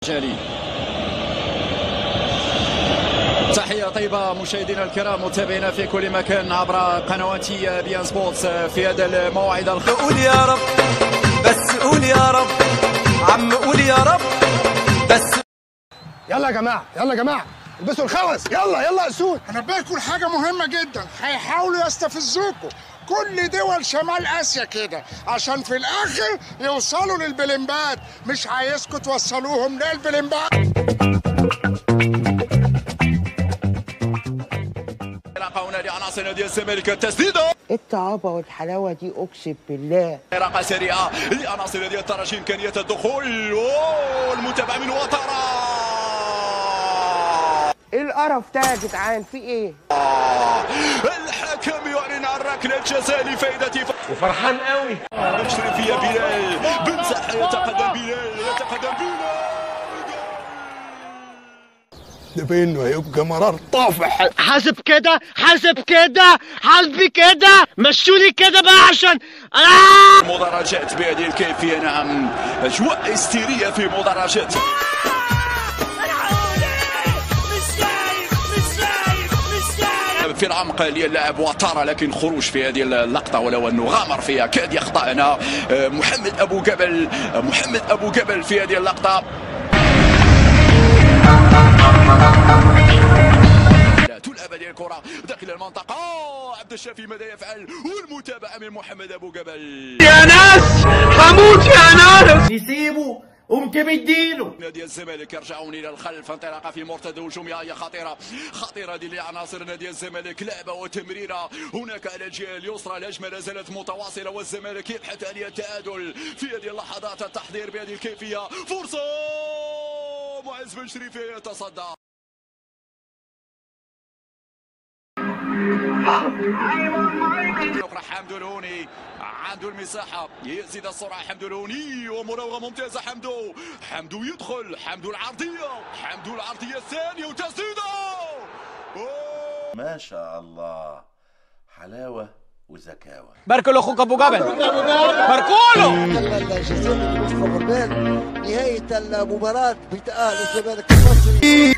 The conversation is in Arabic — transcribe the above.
جالي تحية طيبة مشاهدينا الكرام متابعينا في كل مكان عبر قنوات بي ان سبورتس في هذا الموعد قول يا رب بس قول يا رب عم قول يا رب بس. يلا يا جماعه يلا يا جماعه البسوا الخوذ يلا يلا اسود. هنبهكم حاجه مهمه جدا، هيحاولوا يستفزوكم كل دول شمال اسيا كده عشان في الاخر يوصلوا للبلمبات، مش عايزكم توصلوهم للبلمبات. هنا لعناصر نادي الزمالك التسديده. الطعابه والحلاوه دي اقسم بالله. رقه سريعه لعناصر نادي الترجي امكانيه الدخول والمتابعه من وترى. ايه القرف ده يا جدعان في ايه؟ الحكم يعلن عن ركله جزاء لفائده وفرحان قوي. مشرفيه بلال بن زحه يتقدم بلال ده انه هيبقى مرار طافح. حاسب كده حاسبي كده مشولي كده بقى عشان مدرجات بهذه الكيفيه. نعم اجواء هستيريه في مدرجات. في العمق للاعب وترى لكن خروج في هذه اللقطه ولو انه غامر فيها كاد يخطا هنا محمد ابو جبل في هذه اللقطه. لا تلعب هذه الكره داخل المنطقه. عبد الشافي ماذا يفعل والمتابعه من محمد ابو جبل. يا ناس هموت يا ناس يسيبوا قمت مديله. نادي الزمالك يرجعون الى الخلف. انطلاقه في مرتدى هجوميه هي خطيره دي لعناصر نادي الزمالك. لعبه وتمريره هناك على الجهه اليسرى. الهجمه لا زالت متواصله والزمالك يبحث عن التعادل في هذه اللحظات. التحضير بهذه الكيفيه. فرصه معز بن شريف يتصدى. أخرى حمدو الهوني عنده المساحة يزيد السرعة. حمدو الهوني ومراوغة ممتازة. حمدو يدخل. حمدو العرضية الثانية وتسديدة. ما شاء الله حلاوة وزكاوة. باركوا له اخوك ابو جبل باركوا له. الجزائر نهاية المباراة بتأهل الزمالك المصري.